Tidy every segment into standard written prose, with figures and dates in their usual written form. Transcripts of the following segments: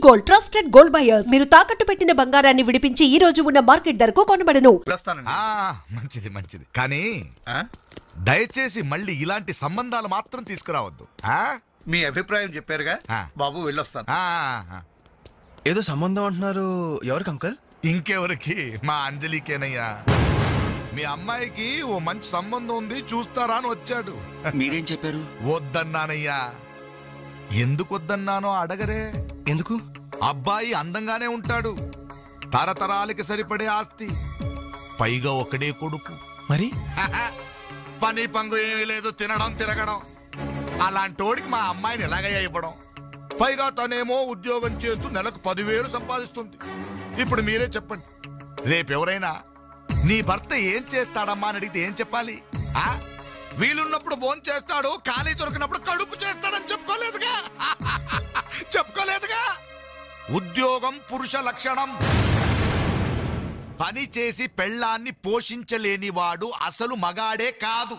Gold trusted gold buyers. మీరు తాకట్టు పెట్టిన బంగారాన్ని విడిపించి ఈ రోజు ఉన్న మార్కెట్ ధరకు కొనబడను. మంచిది మంచిది కానీ దయచేసి మళ్ళీ ఇలాంటి సంబంధాలు మాత్రం తీసుకురావద్దు. మీ అభిప్రాయం చెప్పారుగా బాబు, వెళ్ళొస్తాను. ఏదో సంబంధం అంటున్నారు, ఎవరికి అంకల్? ఇంకెవరికి? మా అంజలికేనయ్యా. మీ అమ్మాయికి ఓ మంచి సంబంధం ఉంది, చూస్తారా అని వచ్చాడు. మీరేం చెప్పారు? వద్దన్నానయ్యా. ఎందుకు వద్దన్నానో అడగరే. ఎందుకు? అబ్బాయి అందంగానే ఉంటాడు, తరతరాలకి సరిపడే ఆస్తి, పైగా ఒకడే కొడుకు. మరి పని పంగు ఏమీ లేదు, తినడం తిరగడం. అలాంటోడికి మా అమ్మాయిని ఎలాగయ్యా ఇవ్వడం? పైగా తనేమో ఉద్యోగం చేస్తూ నెలకు 10,000 సంపాదిస్తుంది. ఇప్పుడు మీరే చెప్పండి, రేపెవరైనా నీ భర్త ఏం చేస్తాడమ్మా అని అడిగితే ఏం చెప్పాలి? వీలున్నప్పుడు భోజనం చేస్తాడు, ఖాళీ దొరికినప్పుడు కడుపు చేస్తాడని చెప్పుకోలేదుగా. చెప్పుకోలేదుగా. ఉద్యోగం పురుష లక్షణం. పని చేసి పెళ్ళాన్ని పోషించలేనివాడు అసలు మగాడే కాదు.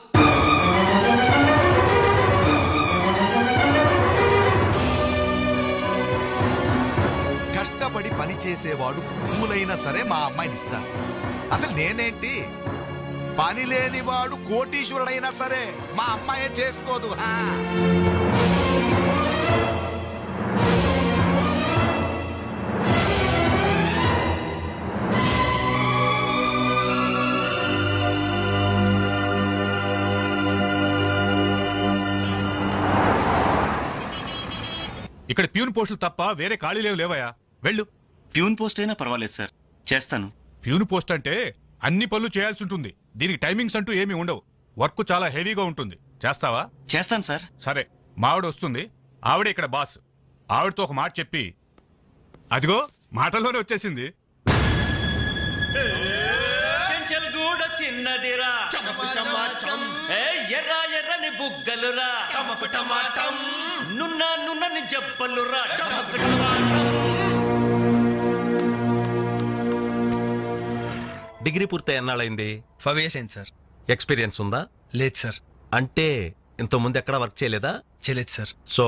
కష్టపడి పని చేసేవాడు పూలైనా సరే మా అమ్మాయిని ఇస్తాను. అసలు నేనేంటి, పని లేనివాడు కోటీశ్వరుడైనా సరే మా అమ్మాయే చేసుకోదు. ఇక్కడ ప్యూన్ పోస్టులు తప్ప వేరే ఖాళీలేవు లేవయా, వెళ్ళు. ప్యూన్ పోస్ట్ అయినా పర్వాలేదు సార్, చేస్తాను. ప్యూన్ పోస్ట్ అంటే అన్ని పనులు చేయాల్సి ఉంటుంది. దీనికి టైమింగ్స్ అంటూ ఏమీ ఉండవు. వర్క్ చాలా హెవీగా ఉంటుంది. చేస్తావా? చేస్తాను సార్. సరే, మావిడ వస్తుంది, ఆవిడే ఇక్కడ బాస్. ఆవిడతో ఒక మాట చెప్పి, అదిగో మాటల్లోనే వచ్చేసింది. చిన్నదిరా ఎర్ర ఎర్రని బుగ్గలురా, నున్న నున్నని జబ్బలురా. డిగ్రీ పూర్తి ఎన్నాళ్ళైంది? 5 years అయింది సార్. ఎక్స్పీరియన్స్ ఉందా? లేదు సార్. అంటే ఇంతకుముందు ఎక్కడ వర్క్ చేయలేదా? చేయలేదు సార్. సో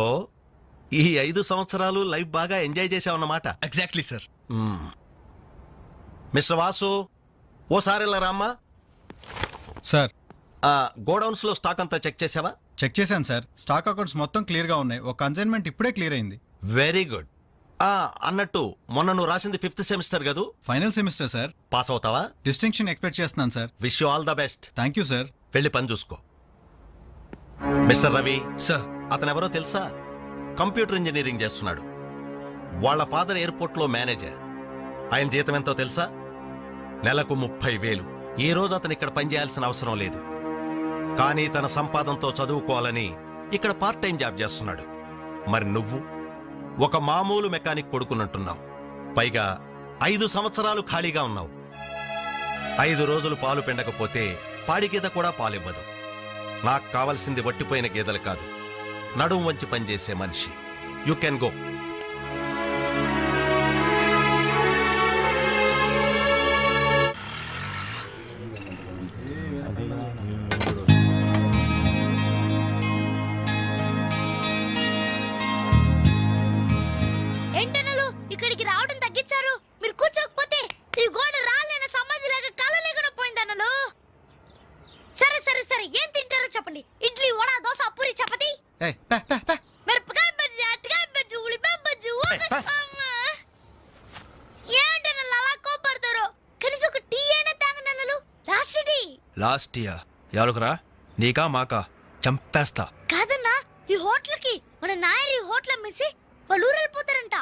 ఈ 5 సంవత్సరాలు లైఫ్ బాగా ఎంజాయ్ చేసావన్నమాట. Exactly sir. మిస్టర్ వాసు, ఓసారి ఇలా రామ్మా. సార్, గోడౌన్స్ లో స్టాక్ అంతా చెక్ చేసావా? చెక్ చేశాను సార్. స్టాక్ అకౌంట్స్ మొత్తం క్లియర్ గా ఉన్నాయి. ఒక కన్సైన్మెంట్ ఇప్పుడే క్లియర్ అయింది. Very good. అన్నట్టు మొన్న నువ్వు రాసింది 5th సెమిస్టర్ కదూ? Final semester sir. పాస్ అవుతావా? డిస్టింక్షన్ ఎక్స్పెక్ట్ చేస్తున్నాను sir. Wish you all the best. Thank you sir. వెళ్ళి పని చూసుకో. మిస్టర్ రవి సార్, అతను ఎవరో తెలుసా? కంప్యూటర్ ఇంజనీరింగ్ చేస్తున్నాడు. వాళ్ళ ఫాదర్ ఎయిర్పోర్ట్ లో మేనేజర్. ఆయన జీతం ఎంతో తెలుసా? నెలకు 30,000. ఈ రోజు అతను ఇక్కడ పనిచేయాల్సిన అవసరం లేదు, కానీ తన సంపాదనతో చదువుకోవాలని ఇక్కడ పార్ట్ టైం జాబ్ చేస్తున్నాడు. మరి నువ్వు ఒక మామూలు మెకానిక్ కొడుకున్నట్టున్నావు, పైగా 5 సంవత్సరాలు ఖాళీగా ఉన్నావు. 5 రోజులు పాలు పిండకపోతే పాడి గీత కూడా పాలివ్వదు. నాకు కావలసింది వట్టిపోయిన గీదలు కాదు, నడుం వంచి పనిచేసే మనిషి. You can go. ఇక్కడికి రావడం తగ్గించారు. మీరు కూర్చోకపోతే ఈ గోడ రాలేన సమాధి లాగా కలలేకుండా పోయిందన్నలు. సరే సరే సరే, ఏం తింటారో చెప్పండి. ఇడ్లీ, వడ, దోశ, పూరి, చపాతి, మిరపకాయ బజ్జీ, అరటికాయ బజ్జీ, ఉల్లిపాయ బజ్జీ. ఏంటన్నలు అలా కోపడతారు? కనీసం ఒక టీ అయినా తాగనన్నలు. Last tea. లాస్ట్ టీయా? ఎవరుకురా, నీకా మాకా? చంపేస్తా. కాదన్నా, ఈ హోటల్కి మన నాయర్ ఈ హోటల్ అమ్మేసి వాళ్ళు ఊరెళ్ళిపోతారంట.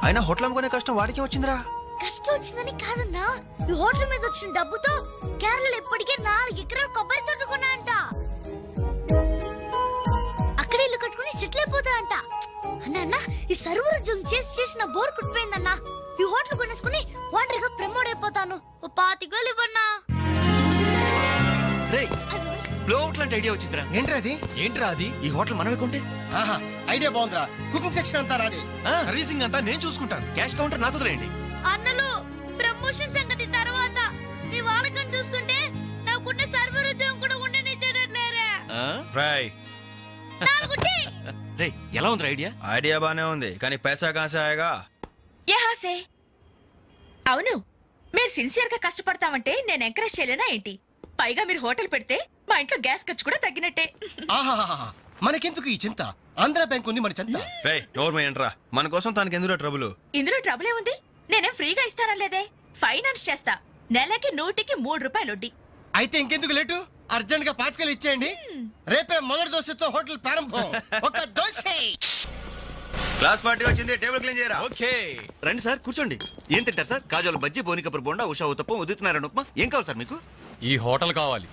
అయినా హోటల్ అమ్ముకునే కష్టం వాడికి వచ్చిందిరా. కష్టం వచ్చిందని కాదన్నా, ఈ హోటల్ మీద వచ్చిన డబ్బుతో కేరళలో ఇప్పటికే 4 ఎకరాలు కొబ్బరి తోట కొన్నాయంట. అక్కడే ఇల్లు కట్టుకుని సెటిల్ అయిపోతాయంట. అన్న ఈ సర్వర్ ఉద్యోగం చేసిన బోర్ కుట్టిపోయిందన్నా. ఈ హోటల్ కొనేసుకుని వాండర్ గా ప్రమోట్ అయిపోతాను. ఓ 25,000 ఇవ్వన్నా. బ్లోఅవుట్ లాంటి ఐడియా వచ్చిందిరా. ఏంట్రా అది? ఈ హోటల్ మనమే కొంటే ఐడియా బాగుందిరా. కుకింగ్ సెక్షన్ అంతా రాది, సర్వీసింగ్ అంతా నేను చూసుకుంటాను. క్యాష్ కౌంటర్ నాకు వదిలేయండి. అన్నలు, ప్రమోషన్ సంగతి తర్వాత. మీ వాళ్ళకం చూస్తుంటే నాకున్న సర్వర్ ఉద్యోగం కూడా ఉండనిచ్చేటట్లేరా. రే ఎలా ఉంది ఐడియా? ఐడియా బానే ఉంది కానీ పైసా కాసాయగా. అవును, మీరు సిన్సియర్ గా కష్టపడతామంటే నేను ఎంకరేజ్ చేయలేనా ఏంటి? పైగా మీరు హోటల్ పెడితే మా ఇంట్లో గ్యాస్ ఖర్చు కూడా తగ్గినట్టే. మనకెందుకు ఈ చింత? ఆంధ్ర బ్యాంక్ ఉంది మన చింత. ఏంట్రా మన కోసం తనకి ఎందులో ట్రబుల్? ఇందులో ట్రబుల్ ఏముంది? నేనేం ఫ్రీగా ఇస్తానలేదే, ఫైనాన్స్ చేస్తా. నెలకి 100కి 3 రూపాయలు వడ్డీ. అయితే ఇంకెందుకు లేటు? అర్జెంట్ గా పాతికలు ఇచ్చేయండి. రేపే మొదటి దోశతో హోటల్ ప్రారంభం. ఒక దోశ. క్లాస్ పార్టీ వచ్చింది, టేబుల్ క్లీన్ చేయరా. ఓకే రండి సార్, కూర్చోండి. ఏం తింటారు సార్? కాజాలు బజ్జీ, బోనికపూర్ బోండా, ఉషా ఉత్తప్పం, ఉదితనారాయణ ఉప్మా. ఏం కావాలి సార్ మీకు? ఈ హోటల్ కావాలి.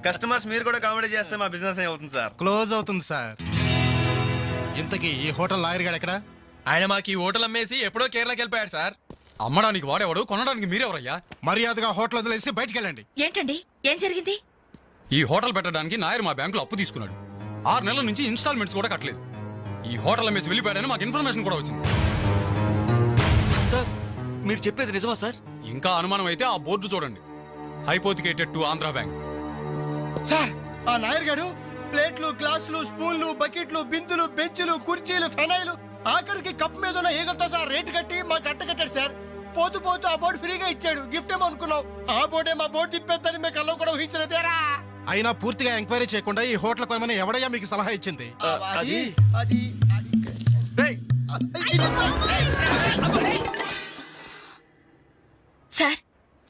కస్టమర్స్ మీరు కూడా కామెడీ చేస్తే మా బిజినెస్ అవుతుంది సార్. క్లోజ్ అవుతుంది సార్. ఇంతకీ ఈ హోటల్ లాయర్ గారు ఎక్కడ? ఆయన మాకు ఈ హోటల్ అమ్మేసి ఎప్పుడో కేరళకి వెళ్ళిపోయాడు సార్. అమ్మడానికి వాడేవాడు, కొనడానికి మీరెవరయ్యా? మర్యాదగా హోటల్ వదిలేసి బయటికి వెళ్ళండి. ఏంటండి, ఏం జరిగింది? ఈ హోటల్ పెట్టడానికి నాయర్ మా బ్యాంకులో అప్పు తీసుకున్నాడు. 6 నెలల నుంచి ఇన్స్టాల్మెంట్స్ కూడా కట్టలేదు. ఈ హోటల్ అమ్మేసి వెళ్ళిపోయాడని మాకు ఇన్ఫర్మేషన్ కూడా వచ్చింది. సార్ మీరు చెప్పేది నిజమా సార్? ఇంకా అనుమానం అయితే ఆ బోర్డు చూడండి, hypothecated to Andhra bank. Sir ఆ నాయర్ గారు ప్లేట్లు, గ్లాసులు, స్పూన్లు, బకెట్లు, బిందులు, బెంచులు, కుర్చీలు, ఫెనాయిలు, ఆఖరికి కప్ మీద ఉన్న ఈగలతో సార్ రేటు కట్టి మాకు అట్ట కట్టాడు సార్. పోతూ పోతూ ఆ బోర్డు ఫ్రీగా ఇచ్చాడు. గిఫ్ట్ ఏమో అనుకున్నాం. ఆ బోర్డే మా బోర్డు తిప్పేద్దని మీకు అల్లం కూడా ఊహించలేదేరా. అయినా పూర్తిగా ఎంక్వైరీ చేయకుండా ఈ హోటల్ కొనమని ఎవడయ్యా మీకు సలహా ఇచ్చింది? సార్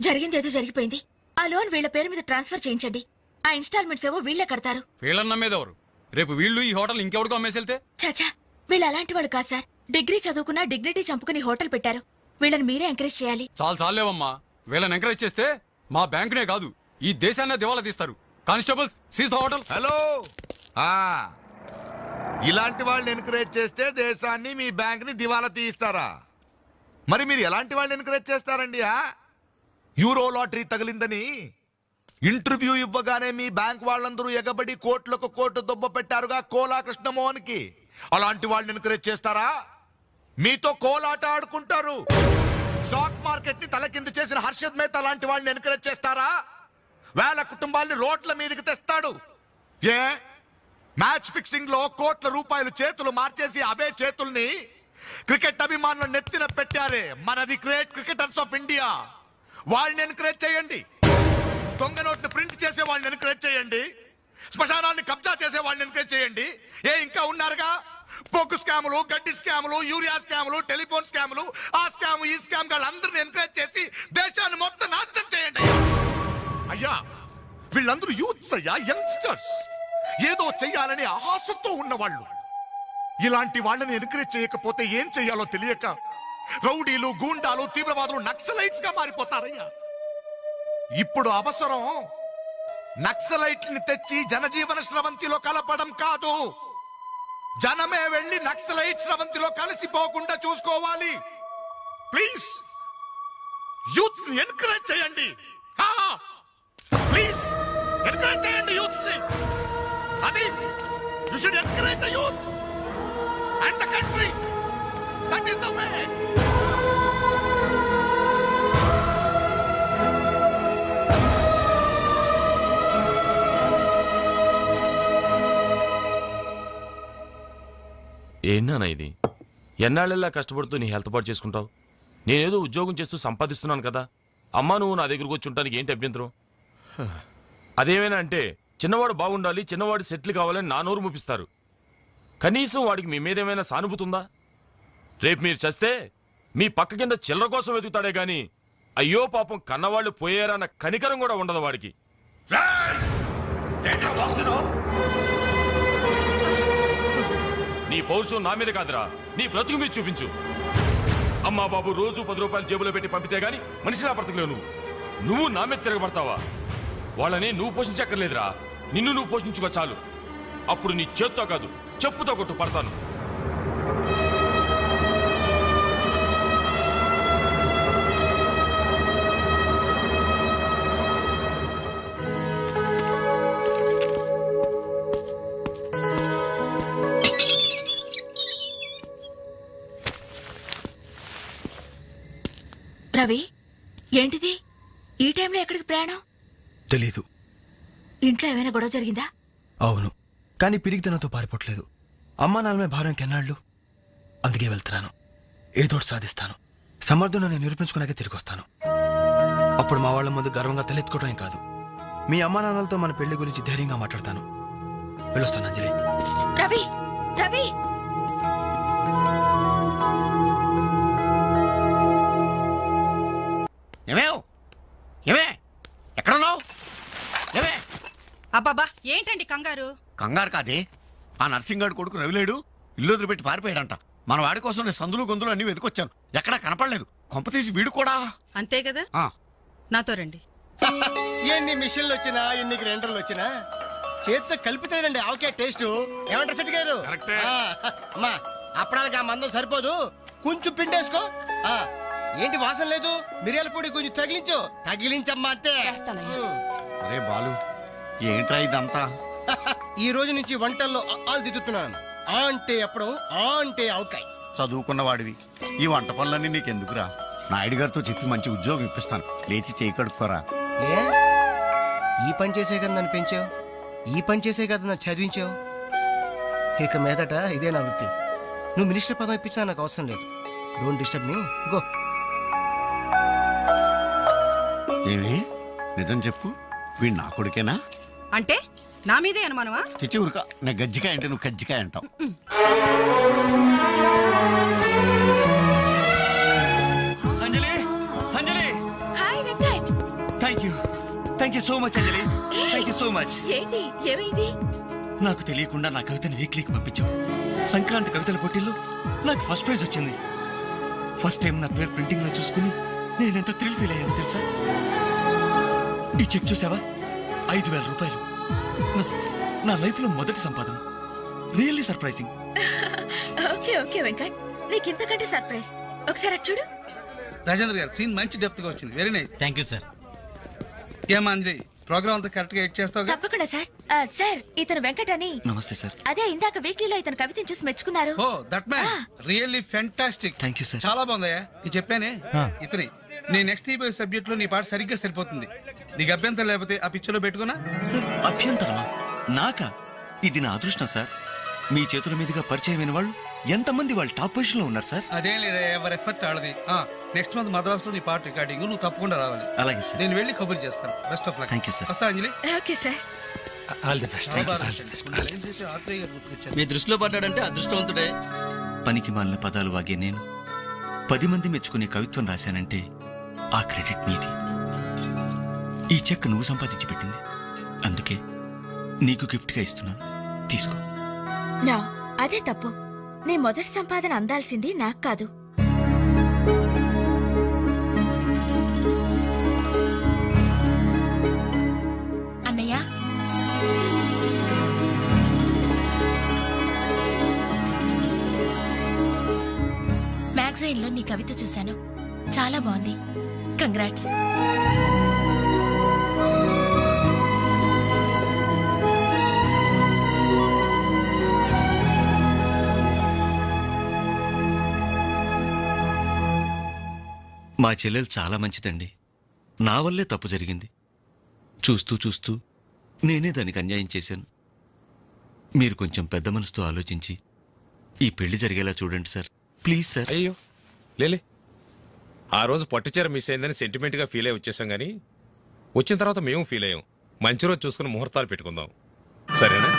జరిగింది ఏదో జరిగిపోయింది. ఆ లోన్ వీళ్ళ పేరు మీద ట్రాన్స్ఫర్ చేయించండి. ఆ ఇన్స్టాల్మెంట్స్ ఏవో వీళ్ళే కడతారు. వీళ్ళని నమ్మేదెవరు? రేపు వీళ్ళు ఈ హోటల్ ఇంకెవరికో అమ్మేసి వెళ్తే? చాచా, వీళ్ళు అలాంటి వాళ్ళు కాదు సార్. డిగ్రీ చదువుకున్నా డిగ్నిటీ చంపుకుని హోటల్ పెట్టారు. వీళ్ళని మీరే ఎంకరేజ్ చేయాలి. చాలేవమ్మా. వీళ్ళని ఎంకరేజ్ చేస్తే మా బ్యాంకునే కాదు ఈ దేశాన్నే దివాలా తీస్తారు. Constables, seize the hotel. Hello, ఇలాంటి వాళ్ళని ఎంకరేజ్ చేస్తే దేశాన్ని, మీ బ్యాంక్ ని దివాలా తీయిస్తారా? మరి మీరు ఎలాంటి వాళ్ళని ఎంకరేజ్ చేస్తారండి? యూరో లాటరీ తగిలిందని ఇంటర్వ్యూ ఇవ్వగానే మీ బ్యాంక్ వాళ్ళందరూ ఎగబడి కోట్లకు కోట్లు దొబ్బ పెట్టారుగా కోలా కృష్ణమోహన్ కి. అలాంటి వాళ్ళని ఎంకరేజ్ చేస్తారా? మీతో కోలాట ఆడుకుంటారు. స్టాక్ మార్కెట్ ని తలకిందు చేసిన హర్షద్ మేహతా లాంటి వాళ్ళని ఎంకరేజ్ చేస్తారా? వేల కుటుంబాల్ని రోడ్ల మీదకి తెస్తాడు. ఏ మ్యాచ్ ఫిక్సింగ్ లో కోట్ల రూపాయలు చేతులు మార్చేసి అవే చేతుల్ని క్రికెట్ అభిమానులు నెత్తిన పెట్టారే మనది గ్రేట్ క్రికెటర్స్ ఆఫ్ ఇండియా. వాళ్ళని ఎంకరేజ్ చేయండి. దొంగ నోట్ని ప్రింట్ చేసే వాళ్ళని ఎంకరేజ్ చేయండి. శ్మశానాన్ని కబ్జా చేసే వాళ్ళని ఎంకరేజ్ చేయండి. ఇంకా ఉన్నారుగా పోకు స్కాములు, గడ్డి స్కాములు, యూరియా స్కాములు, టెలిఫోన్ స్కాములు, ఆ స్కామ్ ఈ స్కామ్ వాళ్ళందరినీ ఎంకరేజ్ చేసి దేశాన్ని మొత్తం నాశనం చేయండి. అయ్యా వీళ్ళందరూ యూత్స్ అయ్యా, యంగ్స్టర్స్, ఏదో చెయ్యాలని ఆశతో ఉన్నవాళ్ళు. ఇలాంటి వాళ్ళని ఎంకరేజ్ చేయకపోతే ఏం చెయ్యాలో తెలియక రౌడీలు, గూండాలు, తీవ్రవాదులు, నక్సలైట్స్ గా మారిపోతారయ్యా. ఇప్పుడు అవసరం నక్సలైట్ని తెచ్చి జనజీవన స్రవంతిలో కలపడం కాదు, జనమే వెళ్ళి నక్సలైట్ స్రవంతిలో కలిసిపోకుండా చూసుకోవాలి. ప్లీజ్ యూత్స్ ని ఎంకరేజ్ చేయండి. ప్లీజ్ ఎంకరేజ్ చేయండి యూత్స్ ని. అది you should encourage the youth and the country. That is the way. ఏంటన్నా ఇది? ఎన్నాళ్ళెల్లా కష్టపడుతూ నీ హెల్త్ పాటు చేసుకుంటావు? నేనేదో ఉద్యోగం చేస్తూ సంపాదిస్తున్నాను కదా. అమ్మా నువ్వు నా దగ్గరకు వచ్చి ఉండడానికి ఏంటి అభ్యంతరం? అదేమైనా అంటే చిన్నవాడు బాగుండాలి, చిన్నవాడు సెటిల్ కావాలని నా నోరు ముపిస్తారు. కనీసం వాడికి మీ మీద ఏమైనా సానుభూతి ఉందా? రేపు మీరు చస్తే మీ పక్క కింద చిల్లర కోసం వెతుకుతాడే గాని అయ్యో పాపం కన్నవాళ్ళు పోయారన్న కనికరం కూడా ఉండదు వాడికి. నీ పౌరుషం నా మీద కాదురా, నీ బ్రతుకు మీద చూపించు. అమ్మా బాబు రోజు 10 రూపాయలు జేబులో పెట్టి పంపితే గాని మనిషిలా బ్రతకలేవు. నువ్వు నా మీద తిరగబడతావా? వాళ్ళని నువ్వు పోషించక్కర్లేదురా, నిన్ను నువ్వు పోషించుకో చాలు. అప్పుడు నీ చేత్తో కాదు చెప్పుతో కొట్టు పడతాను. రవి, ఏంటిది ఈ టైంలో ఎక్కడికి ప్రయాణం? తెలీదు. ఇంట్లో ఏమైనా గొడవ జరిగిందా? అవును, కానీ పిరిగితనంతో పారిపోవట్లేదు. అమ్మా నాన్నమే భారం కెన్నాళ్ళు. అందుకే వెళ్తున్నాను. ఏదోటి సాధిస్తాను. సమర్థుని నిరూపించుకున్నాకే తిరిగి వస్తాను. అప్పుడు మా వాళ్ళ ముందు గర్వంగా తలెత్తుకోవడం కాదు, మీ అమ్మా నాన్నలతో మన పెళ్లి గురించి ధైర్యంగా మాట్లాడతాను. వెళ్ళొస్తాను అంజలి. రవి రవి ఎక్కడున్నావు? అబ్బాబా ఏంటండి కంగారు? కంగారు కాదే, ఆ నర్సింగాడు కొడుకు రవిలేడు ఇల్లు వదిలిపెట్టి పారిపోయాడంట. మన వాడి కోసం నేను సందులు గొంతులు అన్ని వెతికొచ్చాను, ఎక్కడా కనపడలేదు. కొంపతీసి వీడు కూడా అంతే కదా. నాతో రండి. ఎన్ని మిషన్లు వచ్చినా ఎన్ని గ్రైండర్లు వచ్చినా చేతితో కలిపితేనండి ఆవకే టేస్ట్. ఏమంటారు సెట్ గారు? అమ్మా అప్పడానికి ఆ మందం సరిపోదు, కొంచెం పిండేసుకో. ఏంటి వాసన లేదు? మిరియాల పొడి కొంచెం తగిలించమ్మా అంతే. అరే బాలు, ఏంట్రా ఇదంతా? ఈ రోజు నుంచి వంటల్లో ఆలు దిద్దుతున్నాను. ఆ అంటే అప్పుడు, ఆ అంటే ఆవకాయ. చదువుకున్న వాడివి, ఈ వంట పనులన్నీ నీకెందుకురా? నాయుడు గారితో చెప్పి మంచి ఉద్యోగం ఇప్పిస్తాను, లేచి చేయి కడుక్కోరా. ఈ పని చేసే కదా నన్ను పెంచావు, ఈ పని చేసే కదా నన్ను చదివించావు. ఇక మీదట ఇదే నా వృత్తి. నువ్వు మినిస్టర్ పదం ఇప్పించా నాకు అవసరం లేదు. Don't disturb me, go. ఏమి నిజం చెప్పు, వీడు నా కొడుకేనా? అంటే నా మీదే అనుమానమా? చిచ్చి ఊరుక, నేను గజ్జికాయ అంటే నువ్వు కజ్జికాయ అంటావు. Anjali Anjali hi Venkat. Thank you so much Anjali, thank you so much. ఏంటి ఏమైంది? నాకు తెలియకుండా నా కవితను వీక్లీకి పంపించావు. సంక్రాంతి కవితల పోటీల్లో నాకు ఫస్ట్ ప్రైజ్ వచ్చింది. ఫస్ట్ టైం నా పేరు ప్రింటింగ్ లో చూసుకుని నేనెంత థ్రిల్ ఫీల్ అయ్యాను తెలుసా? ఈ చెక్ చూసావా? 5,000 రూపాయలు. నా లైఫ్ లో మొదటి సంపాదన. Really surprising. Okay okay Venkat, నీకు ఇంతకంటే సర్ప్రైజ్. ఒకసారి అటు చూడు. రాజేంద్ర గారు సీన్ మంచి డెప్త్ గా వచ్చింది. Very nice. Thank you sir. ఏమా అంజలి, ప్రోగ్రామ్ అంతా కరెక్ట్ గా ఎడ్ చేస్తావు? తప్పకుండా సార్. సార్ ఇతను వెంకట్ అని. నమస్తే సార్. అదే ఇందాక వీక్లీలో ఇతను కవితను చూసి మెచ్చుకున్నారు. Oh that man really fantastic. Thank you sir. చాలా బాగుందయ్యా. ఇది చెప్పానే ఇతని నీ నెక్స్ట్ ఈ సబ్జెక్ట్ లో నీ పాట సరిగ్గా సరిపోతుంది. నీకు అభ్యంతరం లేకపోతే ఆ పిక్చర్ లో పెట్టుకున్నా. సార్ అభ్యంతరమా? నాకా? ఇది నా అదృష్టం సార్. మీ చేతుల మీదుగా పరిచయమైన వాళ్ళు ఎంతమంది వాళ్ళు టాప్ పొజిషన్ లో ఉన్నారు సార్. అదేం లేదా, ఎవరి ఎఫర్ట్ ఆడది. నెక్స్ట్ మంత్ మద్రాసులో నీ పాట రికార్డింగ్, నువ్వు తప్పకుండా రావాలి. అలాగే సార్. నేను వెళ్ళి కబుర్ చేస్తాను. Best of luck. Thank you sir. వస్తా Anjali. Okay sir. All the best. మీ దృష్టిలో పడ్డాడంటే అదృష్టవంతుడే. పనికి మాలిన పదాలు వాగే నేను 10 మంది మెచ్చుకునే కవిత్వం రాశానంటే ఆ క్రెడిట్ నీది. ఈ చెక్ నువ్వు సంపాదించి పెట్టింది, అందుకే నీకు గిఫ్ట్ గా ఇస్తున్నాను, తీసుకో. నా అదే తప్పు. నీ మొదటి సంపాదన అందాల్సింది నాకు కాదు. అన్నయ్య, మ్యాగజైన్ లో నీ కవిత చూశాను, చాలా బాగుంది. కంగ్రాట్స్. మా చెల్లెలు చాలా మంచిదండి. నా వల్లే తప్పు జరిగింది. చూస్తూ చూస్తూ నేనే దానికి అన్యాయం చేశాను. మీరు కొంచెం పెద్ద మనసుతో ఆలోచించి ఈ పెళ్లి జరిగేలా చూడండి సార్, ప్లీజ్ సార్. అయ్యో లేలే, ఆ రోజు పట్టుచీర మిస్ అయిందని సెంటిమెంట్గా ఫీల్ అయ్యి వచ్చేసాం, కానీ వచ్చిన తర్వాత మేము ఫీల్ అయ్యాం. మంచి రోజు చూసుకుని ముహూర్తాలు పెట్టుకుందాం, సరేనా?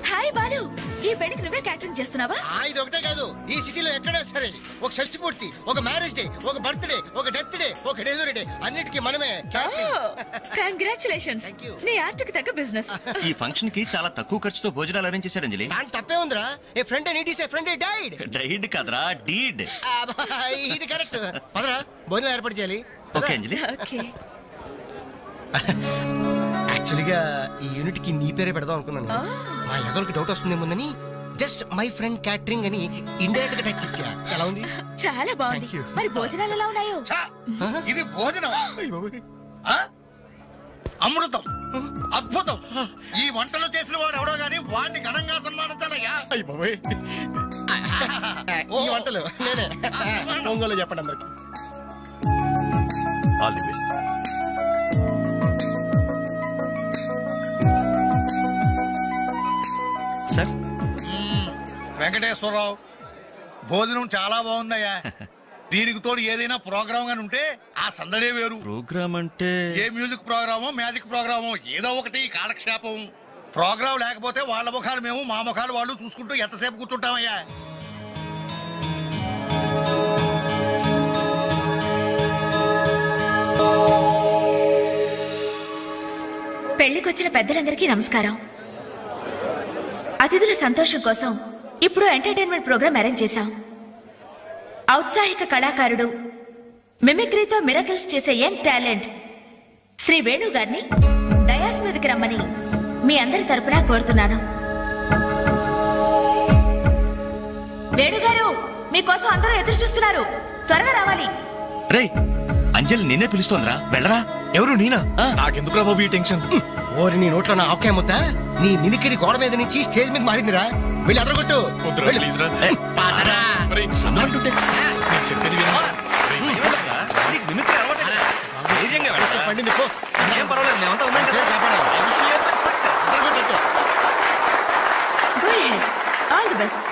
హాయ్ బాలు, ఈ పెళ్లికి నువ్వే క్యాటరింగ్ చేస్తున్నావా? ఇది ఒకటే కాదు, ఈ సిటీలో ఎక్కడా సరే ఒక షష్టి పూర్తి, ఒక మ్యారేజ్ డే, ఒక బర్త్డే, ఒక డెత్ డే, ఒక డెలివరీ డే, అన్నిటికీ మనమే. కంగ్రాచులేషన్స్, నీ ఆర్ట్కి తగ్గ బిజినెస్. ఈ ఫంక్షన్ కి చాలా తక్కువ ఖర్చుతో భోజనాలు అరేంజ్ చేశారు అంజలి. దాని తప్పే ఉందిరా. A friend need is a friend died. Died కదరా, డీడ్. ఇది కరెక్ట్. పదరా భోజనం ఏర్పాటు చేయాలి. ఓకే అంజలి. ఓకే. యాక్చువల్గా ఈ యూనిట్ కి నీ పేరే పెడదాం అనుకున్నాను. మా ఎగలకి డౌట్ వస్తుందేమోనని జస్ట్ మై ఫ్రెండ్ క్యాటరింగ్ అని ఇండైరెక్ట్ గా టచ్ ఇచ్చా. ఎలా ఉంది? చాలా బాగుంది. మరి భోజనాలు ఎలా ఉన్నాయో? ఇది భోజనం, అమృతం, అద్భుతం. ఈ వంటలు చేసిన వాడు ఎవడో గానీ వాడిని ఘనంగా సన్మానించాలయ్యా. ఈ వంటలు నేనే ఒంగోలు చెప్పండి అందరికి. All the best. Sir Venkateswararao, భోజనం చాలా బాగుందయ్యా. దీనికి తోడు ఏదైనా ప్రోగ్రామ్ గాని ఉంటే ఆ సందడే వేరు. ప్రోగ్రామ్ అంటే ఏ మ్యూజిక్ ప్రోగ్రామో మ్యాజిక్ ప్రోగ్రామో ఏదో ఒకటి కాలక్షేపం. ప్రోగ్రామ్ లేకపోతే వాళ్ళ ముఖాలు మేము, మా ముఖాలు వాళ్ళు చూసుకుంటూ ఎంతసేపు కూర్చుంటామయ్యా. పెళ్లికొచ్చిన పెద్దలందరికీ నమస్కారం. అతిథుల సంతోషం కోసం ఇప్పుడు ఎంటర్టైన్మెంట్ ప్రోగ్రాం అరేంజ్ చేశాం. ఔత్సాహిక కళాకారుడు, మిమిక్రీతో మిరకల్స్ చేసే యంగ్ టాలెంట్ శ్రీ వేణు గారిని డయాస్ మీదకి రమ్మని మీ అందరి తరపున కోరుతున్నాను. వేణుగారు, మీకోసం అందరూ ఎదురు చూస్తున్నారు, త్వరగా రావాలి. రే అంజలి నిన్నే పిలుస్తోందిరా, వెళ్ళరా. ఎవరు? నేనా? నాకెందుకురా బాబు ఈ టెన్షన్? ఓరి నీ నోట్లో నా ఆవకాయ ముద్ద. నీ మిమిక్రీ గోడ మీద నుంచి స్టేజ్ మీద మారిందిరా. వెళ్ళి అదరగొట్టు. పండింది. All the best.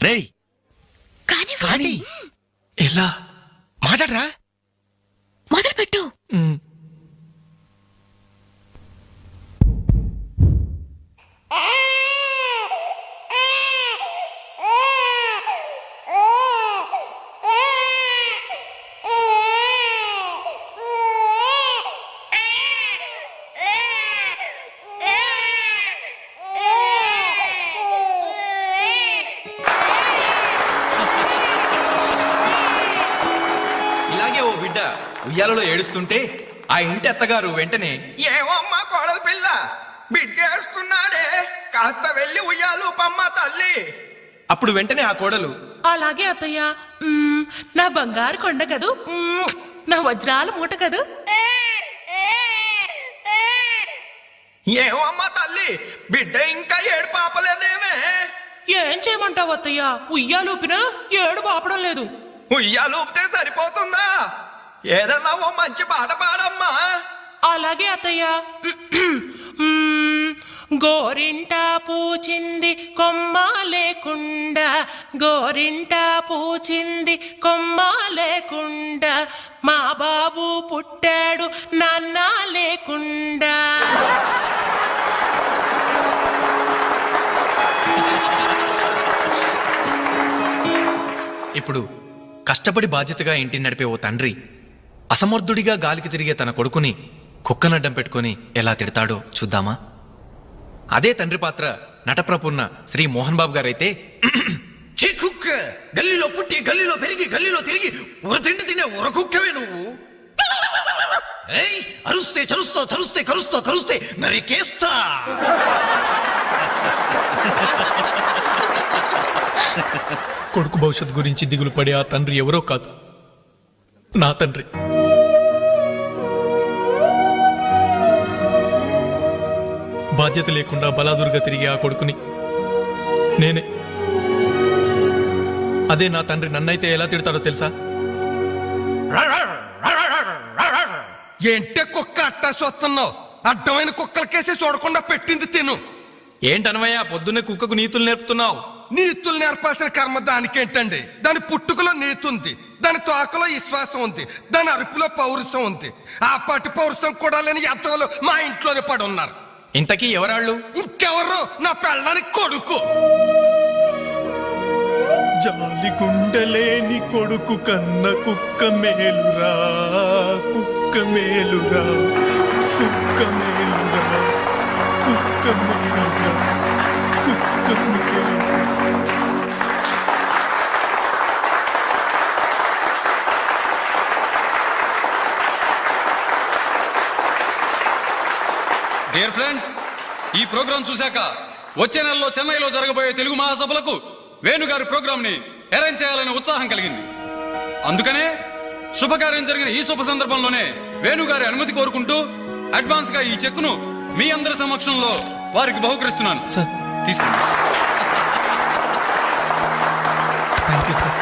రేయ్ కానీ ఎలా మాట్లాడరా? మొదలు పెట్టు. ఉయ్యాలలో ఏడుస్తుంటే ఆ ఇంటి అత్తగారు వెంటనే, ఏమో అమ్మా కోడలు పిల్ల బిడ్డేస్తున్నాడే, కాస్త వెళ్ళి ఉయ్యాలు పమ్మ తల్లి. అప్పుడు వెంటనే ఆ కోడలు, అలాగే అత్తయ్య, నా బంగారు కొండ కదూ, నా వజ్రాల మూట కదూ. ఏమో అమ్మా తల్లి, బిడ్డ ఇంకా ఏడు పాపలేదేమే. ఏం చేయమంటావు అత్తయ్య, ఉయ్యాలూపినా ఏడు పాపడం లేదు. ఉయ్యాలూపితే సరిపోతుందా? ఏదన్నా ఓ మంచి పాట పాడమ్మా. అలాగే అత్తయ్య. గోరింట పూచింది కొమ్మ లేకుండా, గోరింట పూచింది కొమ్మ లేకుండా, మా బాబు పుట్టాడు నాన్న లేకుండా. ఇప్పుడు కష్టపడి బాధ్యతగా ఇంటిని నడిపే ఓ తండ్రి అసమర్థుడిగా గాలికి తిరిగే తన కొడుకుని కుక్కనడ్డం పెట్టుకుని ఎలా తిడతాడో చూద్దామా? అదే తండ్రి పాత్ర నటప్రపూర్ణ శ్రీ మోహన్ బాబు గారైతే, కుక్క గల్లీలో పుట్టి గల్లీలో పెరిగి గల్లీలో తిరిగి ఉరతిండి తినే ఉరకుక్కవే నువ్వు. అరుస్తే చరుస్తా, చరుస్తే కరుస్తా, కరుస్తే నరికేస్తా. కొడుకు భవిష్యత్తు గురించి దిగులు పడే ఆ తండ్రి ఎవరో కాదు, నా తండ్రి. బాధ్యత లేకుండా బలాదురుగా తిరిగే ఆ కొడుకుని నేనే. అదే నా తండ్రి నన్నైతే ఎలా తిడతాడో తెలుసా? ఏంటే కుక్క అట్టా సొస్తున్నావు? అడ్డమైన కుక్కలకేసి చూడకుండా పెట్టింది తిను. ఏంటనవయ్యా పొద్దున్నే కుక్కకు నీతులు నేర్పుతున్నావు? నీతులు నేర్పాల్సిన కర్మ దానికేంటండి? దాని పుట్టుకలో నీతి ఉంది, దాని తోకలో విశ్వాసం ఉంది, దాని అరుపులో పౌరుషం ఉంది. ఆ పాటి పౌరుషం కూడా లేని ఎంతలో మా ఇంట్లోనే పడి ఉన్నారు. ఇంతకీ ఎవరాళ్ళు? ఇంకెవరు? నా పెళ్ళానికి కొడుకు. జాలి గుండెలేని కొడుకు కన్న కుక్క మేలురా, కుక్క మేలురా, కుక్క మేలురా, కుక్క మేలురా, కుక్క మేలురా. డియర్ ఫ్రెండ్స్, ఈ ప్రోగ్రాం చూశాక వచ్చే నెలలో చెన్నైలో జరగబోయే తెలుగు మహాసభలకు వేణుగారి ప్రోగ్రామ్ ని అరేంజ్ చేయాలనే ఉత్సాహం కలిగింది. అందుకనే శుభకార్యం జరిగిన ఈ శుభ సందర్భంలోనే వేణుగారి అనుమతి కోరుకుంటూ అడ్వాన్స్ గా ఈ చెక్కును మీ అందరి సమక్షంలో వారికి బహుకరిస్తున్నాను. తీసుకోండి. Thank you sir.